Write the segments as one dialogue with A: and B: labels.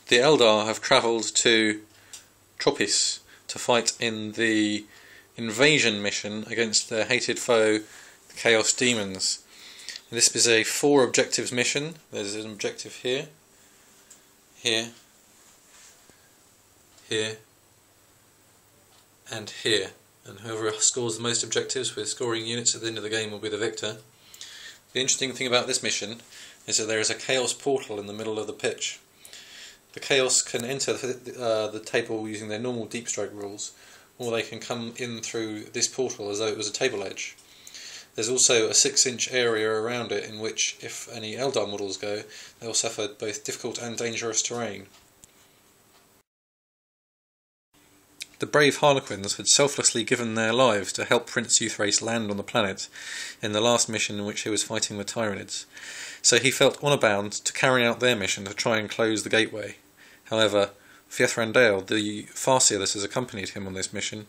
A: The Eldar have travelled to Tropis to fight in the invasion mission against their hated foe, the Chaos Demons. This is a 4 objectives mission. There's an objective here, here, here, and here. And whoever scores the most objectives with scoring units at the end of the game will be the victor. The interesting thing about this mission is that there is a Chaos portal in the middle of the pitch. The Chaos can enter the table using their normal deep stroke rules, or they can come in through this portal as though it was a table edge. There's also a 6-inch area around it in which, if any Eldar models go, they'll suffer both difficult and dangerous terrain. The brave Harlequins had selflessly given their lives to help Prince Euthrace land on the planet in the last mission in which he was fighting the Tyranids, so he felt honour bound to carry out their mission to try and close the gateway. However, Fiathrandale, the Farseer that has accompanied him on this mission,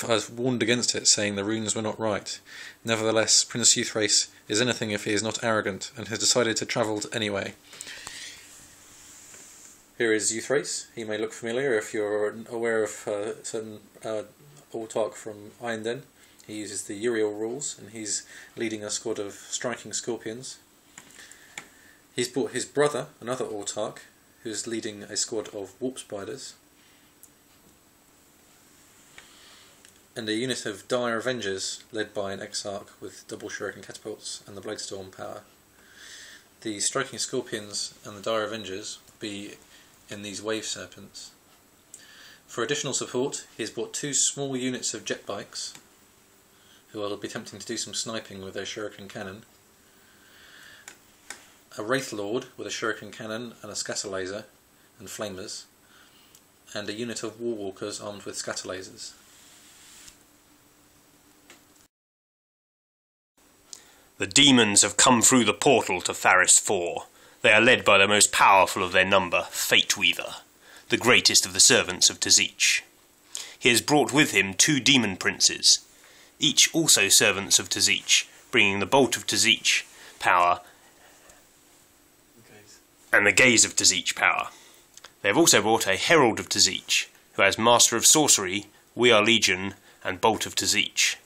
A: has warned against it, saying the runes were not right. Nevertheless, Prince Euthrace is anything if he is not arrogant, and has decided to travel anyway. Here is Euthrace. He may look familiar if you're aware of certain autarch from Iron. He uses the Uriel rules, and he's leading a squad of striking scorpions. He's brought his brother, another autarch, who's leading a squad of warp spiders, and a unit of dire avengers led by an exarch with double shuriken catapults and the bladestorm power. The striking scorpions and the dire avengers will be in these wave serpents. For additional support, he has brought 2 small units of jet bikes, who will be attempting to do some sniping with their shuriken cannon, a Wraith Lord with a shuriken cannon and a scatter laser and flamers, and a unit of Warwalkers armed with scatter lasers.
B: The Demons have come through the portal to Faaris IV. They are led by the most powerful of their number, Fate Weaver, the greatest of the servants of Tzeentch. He has brought with him 2 demon princes, each also servants of Tzeentch, bringing the Bolt of Tzeentch power and the Gaze of Tzeentch power. They have also brought a Herald of Tzeentch, who has Master of Sorcery, We Are Legion, and Bolt of Tzeentch.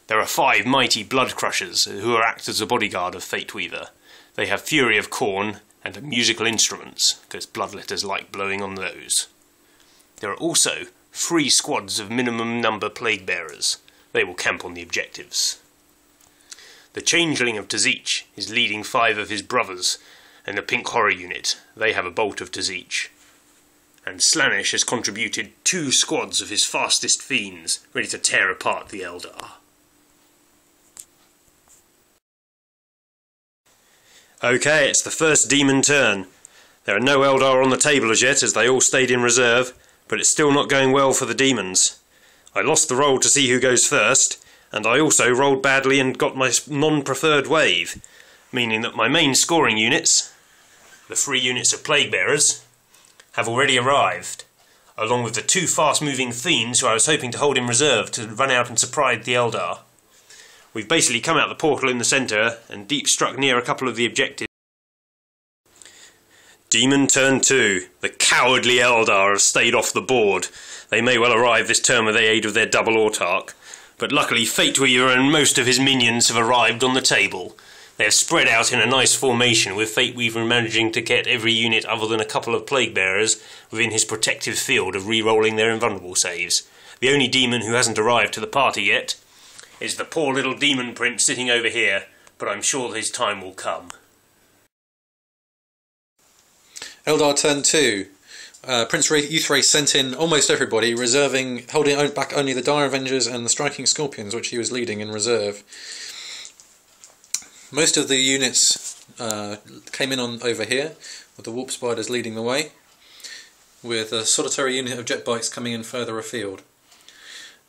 B: There are 5 mighty Blood Crushers, who act as a bodyguard of Fate Weaver. They have Fury of Khorne and musical instruments, because bloodletters like blowing on those. There are also 3 squads of minimum number Plague Bearers. They will camp on the objectives. The Changeling of Tzeentch is leading 5 of his brothers, and the Pink Horror unit, they have a Bolt of Tzeentch. And Slaanesh has contributed 2 squads of his fastest fiends, ready to tear apart the Eldar. Okay, it's the first demon turn. There are no Eldar on the table as yet, as they all stayed in reserve, but it's still not going well for the demons. I lost the roll to see who goes first, and I also rolled badly and got my non-preferred wave, meaning that my main scoring units, the 3 units of Plague Bearers, have already arrived, along with the 2 fast-moving fiends who I was hoping to hold in reserve to run out and surprise the Eldar. We've basically come out the portal in the centre and deep struck near a couple of the objectives. Demon turn 2. The cowardly Eldar have stayed off the board. They may well arrive this turn with the aid of their double autarch, but luckily Fate Weaver and most of his minions have arrived on the table. They have spread out in a nice formation, with Fate Weaver managing to get every unit other than a couple of Plague Bearers within his protective field of re-rolling their invulnerable saves. The only demon who hasn't arrived to the party yet is the poor little demon prince sitting over here, but I'm sure his time will come.
A: Eldar turn 2. Prince Euthrace sent in almost everybody, holding back only the Dire Avengers and the Striking Scorpions, which he was leading in reserve. Most of the units came in over here, with the Warp Spiders leading the way, with a solitary unit of jet bikes coming in further afield.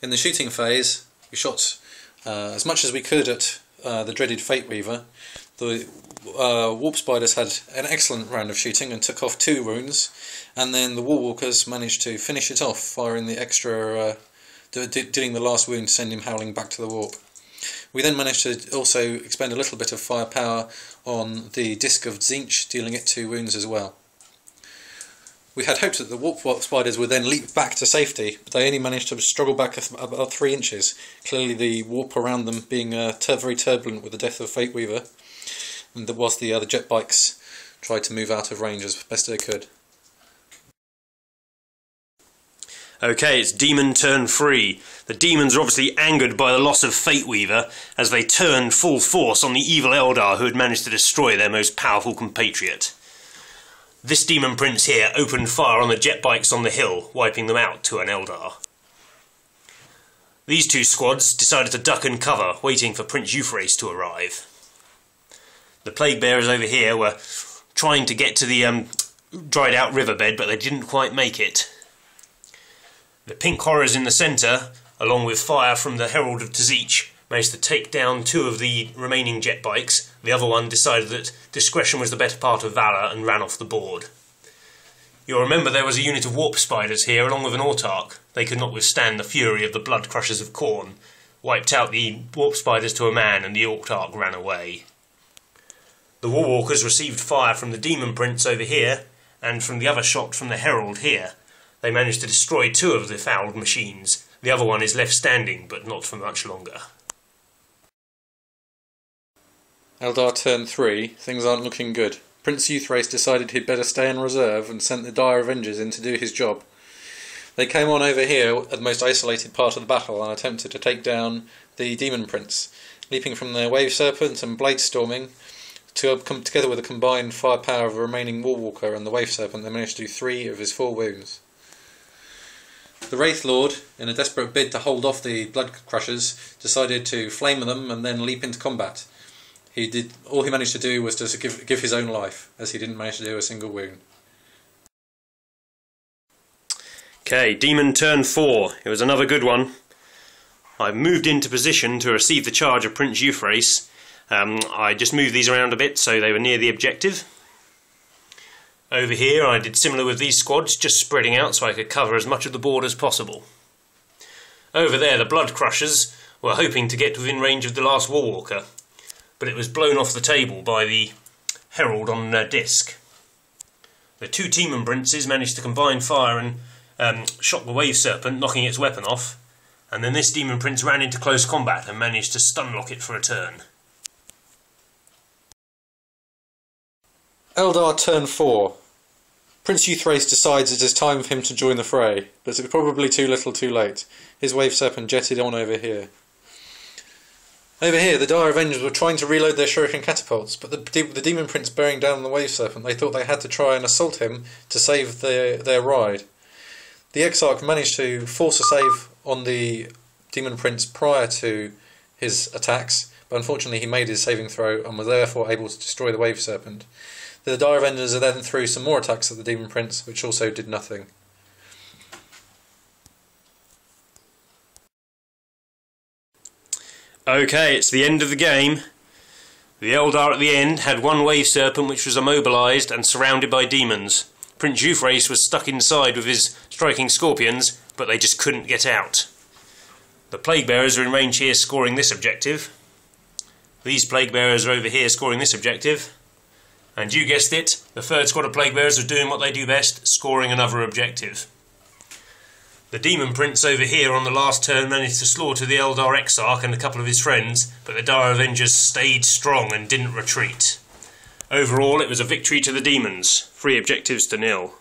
A: In the shooting phase, we shot as much as we could at the dreaded Fate Weaver. The Warp Spiders had an excellent round of shooting and took off 2 wounds, and then the Warwalkers managed to finish it off, firing the extra, dealing the last wound to send him howling back to the warp. We then managed to also expend a little bit of firepower on the Disc of Tzeentch, dealing it 2 wounds as well. We had hoped that the warp spiders would then leap back to safety, but they only managed to struggle back about 3 inches. Clearly the warp around them being very turbulent with the death of Fate Weaver, and whilst the other jet bikes tried to move out of range as best they could.
B: Okay, it's Demon turn 3. The Demons are obviously angered by the loss of Fate Weaver as they turned full force on the evil Eldar who had managed to destroy their most powerful compatriot. This Demon Prince here opened fire on the jet bikes on the hill, wiping them out to an Eldar. These 2 squads decided to duck and cover, waiting for Prince Euphrates to arrive. The Plague Bearers over here were trying to get to the dried out riverbed, but they didn't quite make it. The Pink Horrors in the centre, along with fire from the Herald of Tzich, managed to take down 2 of the remaining jet bikes. The other one decided that discretion was the better part of valour and ran off the board. You'll remember there was a unit of warp spiders here along with an autarch. They could not withstand the fury of the blood crushers of Khorne, wiped out the warp spiders to a man, and the autarch ran away. The Warwalkers received fire from the Demon Prince over here and from the other shot from the Herald here. They managed to destroy 2 of the fouled machines. The other one is left standing, but not for much longer.
A: Eldar turn 3, things aren't looking good. Prince Euthrace decided he'd better stay in reserve and sent the Dire Avengers in to do his job. They came on over here at the most isolated part of the battle and attempted to take down the Demon Prince, leaping from their Wave Serpent and Blade Storming to come together with the combined firepower of the remaining Warwalker and the Wave Serpent. They managed to do 3 of his 4 wounds. The Wraith Lord, in a desperate bid to hold off the Blood Crushers, decided to flame them and then leap into combat. All he managed to do was to give his own life, as he didn't manage to do a single wound.
B: Okay, Demon turn 4. It was another good one. I moved into position to receive the charge of Prince Euphrates. I just moved these around a bit so they were near the objective. Over here I did similar with these squads, just spreading out so I could cover as much of the board as possible. Over there the Blood Crushers were hoping to get within range of the last Warwalker, but it was blown off the table by the Herald on a disc. The 2 Demon Princes managed to combine fire and shot the Wave Serpent, knocking its weapon off, and then this Demon Prince ran into close combat and managed to stunlock it for a turn.
A: Eldar turn 4. Prince Euthrace decides it is time for him to join the fray, but it's probably too little too late. His Wave Serpent jetted on over here. Over here, the Dire Avengers were trying to reload their shuriken catapults, but the Demon Prince bearing down on the Wave Serpent, they thought they had to try and assault him to save their ride. The Exarch managed to force a save on the Demon Prince prior to his attacks, but unfortunately he made his saving throw and was therefore able to destroy the Wave Serpent. The Dire Avengers then threw some more attacks at the Demon Prince, which also did nothing.
B: Okay, it's the end of the game. The Eldar at the end had 1 Wave Serpent which was immobilised and surrounded by demons. Prince Euphrates was stuck inside with his striking scorpions, but they just couldn't get out. The Plague Bearers are in range here scoring this objective. These Plague Bearers are over here scoring this objective. And you guessed it, the 3rd squad of Plague Bearers are doing what they do best, scoring another objective. The Demon Prince over here on the last turn managed to slaughter the Eldar Exarch and a couple of his friends, but the Dire Avengers stayed strong and didn't retreat. Overall, it was a victory to the Demons, 3 objectives to 0.